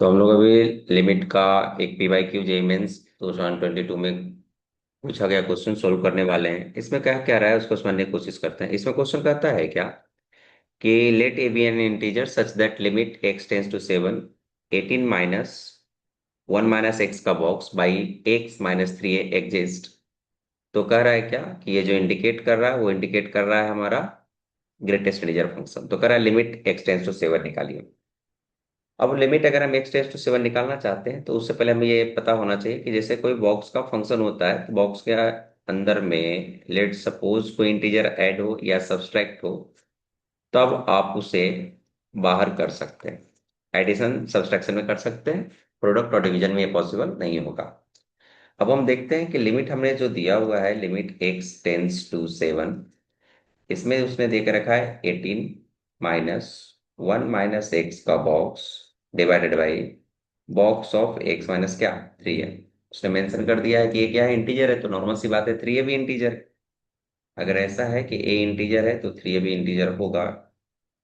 तो हम लोग अभी लिमिट का एक P Y Q JEE Mains 2022 में पूछा गया क्वेश्चन सोल्व करने वाले हैं। इसमें क्या क्या रहा है उसको समझने की कोशिश करते हैं। इसमें क्वेश्चन कहता है क्या कि let a b an integer such that limit x tends to 7 18 minus 1 minus x का box by x minus 3 exist. तो कह रहा है क्या कि ये जो इंडिकेट कर रहा है वो इंडिकेट कर रहा है हमारा ग्रेटेस्ट इंटीजर फंक्शन। तो कह रहा है लिमिट एक्स टेंस टू 7 निकालिए। अब लिमिट अगर हम एक्स टेंस टू 7 निकालना चाहते हैं तो उससे पहले हमें ये पता होना चाहिए कि जैसे कोई बॉक्स का फंक्शन होता है तो बॉक्स के अंदर में लेट सपोज कोई इंटीजर ऐड हो या सब्सट्रैक्ट हो, तब आप उसे बाहर कर सकते हैं। एडिशन सब्सट्रैक्शन में कर सकते हैं, प्रोडक्ट और डिवीजन में ये पॉसिबल नहीं होगा। अब हम देखते हैं कि लिमिट हमने जो दिया हुआ है लिमिट एक्स टेंस टू 7, इसमें उसने दे के रखा है 18 माइनस 1 माइनस एक्स का box divided by box of x minus क्या 3 है। उसने मेंशन कर दिया है कि ये क्या है, इंटीजर है, तो नॉर्मल सी बात है 3 भी इंटीजर है। अगर ऐसा है कि ए इंटीजर है तो 3 भी इंटीजर होगा।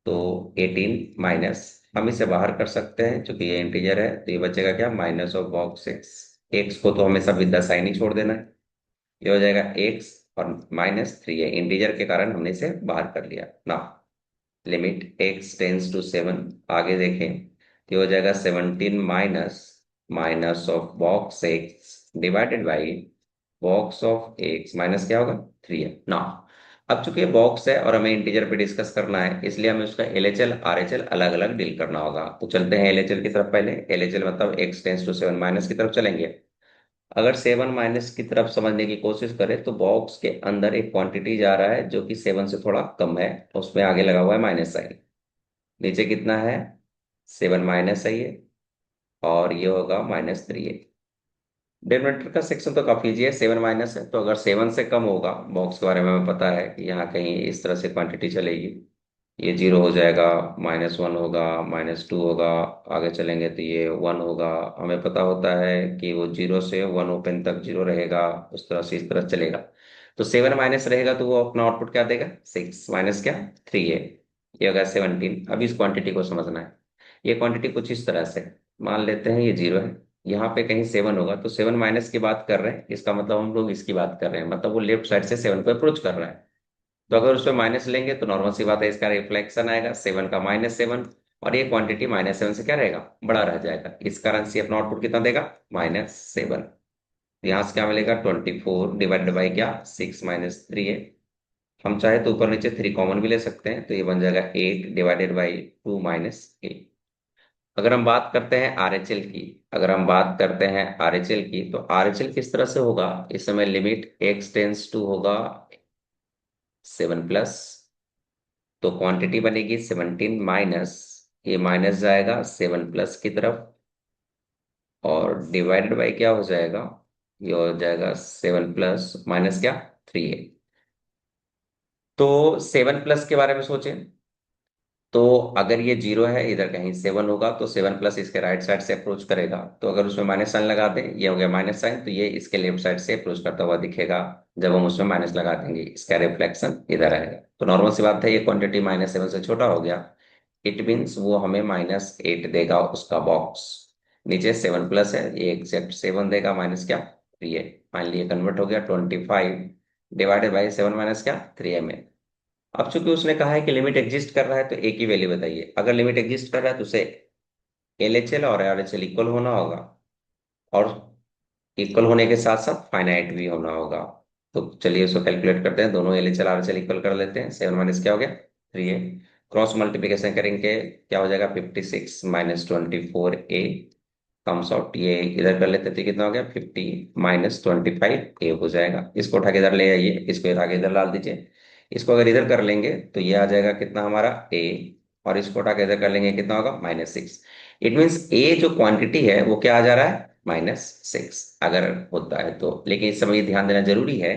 तो 18 माइनस हम इसे बाहर कर सकते हैं, क्योंकि ये इंटीजर है तो ये बचेगा क्या, minus of box x. X को तो हमेशा विद द साइन ही छोड़ देना है। ये हो जाएगा एक्स और माइनस 3 है, इंटीजर के कारण हमने इसे बाहर कर लिया ना। लिमिट एक्स टेंस टू 7, आगे देखें तो ये हो जाएगा 17 minus minus of box x divided by box of x minus क्या होगा 3 है ना। अब चूंकि बॉक्स है और हमें इंटीजर पे डिस्कस करना है, इसलिए हमें उसका एलएचएल आरएचएल अलग अलग डील करना होगा। तो चलते हैं एलएचएल की तरफ। पहले एलएचएल मतलब एक्स टेंस टू 7 माइनस की तरफ चलेंगे। अगर 7 माइनस की तरफ समझने की कोशिश करें तो बॉक्स के अंदर एक क्वांटिटी जा रहा है जो कि 7 से थोड़ा कम है, उसमें आगे लगा हुआ है माइनस साइन। नीचे कितना है, 7 माइनस है ये, और ये होगा माइनस 3 है। डिनोमिनेटर का सेक्शन तो काफी इजी है, 7 माइनस है तो अगर 7 से कम होगा, बॉक्स के बारे में हमें पता है कि यहाँ कहीं इस तरह से क्वांटिटी चलेगी। ये 0 हो जाएगा, -1 होगा, -2 होगा, आगे चलेंगे तो ये 1 होगा। हमें पता होता है कि वो 0 से 1 ओपन तक 0 रहेगा, उस तरह से इस तरह चलेगा। तो 7 माइनस रहेगा तो वो अपना आउटपुट क्या देगा, 6 माइनस क्या 3 है, ये होगा 17। अब इस क्वांटिटी को समझना है। ये क्वांटिटी कुछ इस तरह से, मान लेते हैं ये 0 है, यहाँ पे कहीं 7 होगा, तो 7 माइनस की बात कर रहे हैं, इसका मतलब हम लोग इसकी बात कर रहे हैं, मतलब वो लेफ्ट साइड से 7 को अप्रोच कर रहा है। तो अगर उसमें माइनस लेंगे तो नॉर्मल सी बात है, इसका रिफ्लेक्शन आएगा 7 का -7, और ये क्वांटिटी -7 से क्या रहेगा, बड़ा रह जाएगा। इस कारण से अपना आउटपुट कितना देगा, -7। यहाँ से क्या मिलेगा, 24 डिवाइडेड बाई क्या 6 - 3 है। हम चाहे तो ऊपर नीचे 3 कॉमन भी ले सकते हैं, तो ये बन जाएगा 8 डिवाइडेड बाई 2 - 8। अगर हम बात करते हैं आरएचएल की, अगर हम बात करते हैं आरएचएल की, तो आरएचएल किस तरह से होगा, इस समय लिमिट एक्स टेंस टू होगा 7 प्लस, तो क्वांटिटी बनेगी 17 माइनस, ये माइनस जाएगा 7 प्लस की तरफ, और डिवाइडेड बाई क्या हो जाएगा, ये हो जाएगा 7 प्लस माइनस क्या 3 है। तो 7 प्लस के बारे में सोचें, तो अगर ये 0 है, इधर कहीं 7 होगा, तो 7 प्लस इसके राइट साइड से अप्रोच करेगा, तो अगर उसमें माइनस साइन लगा दें, ये हो गया माइनस साइन, तो ये इसके लेफ्ट साइड से अप्रोच करता हुआ दिखेगा। जब हम उसमें माइनस लगा देंगे, इसका रिफ्लेक्शन इधर आएगा। तो नॉर्मल सी बात है, ये क्वांटिटी -7 से छोटा हो गया, इट मीन्स वो हमें -8 देगा उसका बॉक्स। नीचे 7 प्लस है, ये एग्जैक्ट 7 देगा, माइनस क्या 3 है। फाइनली ये कन्वर्ट हो गया 25 डिवाइडेड बाई 7 माइनस क्या 3 में। अब चूंकि उसने कहा है कि लिमिट एग्जिस्ट कर रहा है, तो ए की वैल्यू बताइए। अगर लिमिट एग्जिस्ट कर रहा है तो उसे एलएचएल और आरएचएल इक्वल होना होगा, और इक्वल होने के साथ साथ फाइनाइट भी होना होगा। तो चलिए उसको कैलकुलेट करते हैं, दोनों एलएचएल आरएचएल इक्वल कर लेते हैं। 7 माइनस क्या हो गया 3 है, क्रॉस मल्टीप्लिकेशन करेंगे क्या हो जाएगा, 56 - 24 ए कम्स आउट, ये इधर कर लेते थे, कितना हो गया 50 - 25 ए हो जाएगा। इसको उठा के इधर ले आइए, इसको उठा के इधर डाल दीजिए। इसको अगर इधर कर लेंगे तो ये आ जाएगा कितना हमारा ए, और इसको उठा के इधर कर लेंगे कितना होगा -6। इट मीन्स ए जो क्वांटिटी है वो क्या आ जा रहा है, -6 अगर होता है तो। लेकिन इस समय ये ध्यान देना जरूरी है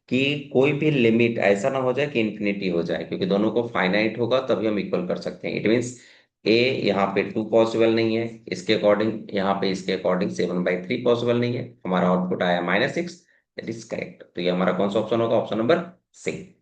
कि कोई भी लिमिट ऐसा ना हो जाए कि इन्फिनिटी हो जाए, क्योंकि दोनों को फाइनाइट होगा तभी हम इक्वल कर सकते हैं। इट मीन्स ए यहाँ पे 2 पॉसिबल नहीं है, इसके अकॉर्डिंग यहाँ पे इसके अकॉर्डिंग 7/3 पॉसिबल नहीं है। हमारा आउटपुट आया -6, दैट इज करेक्ट। तो ये हमारा कौन सा ऑप्शन होगा, ऑप्शन नंबर सी।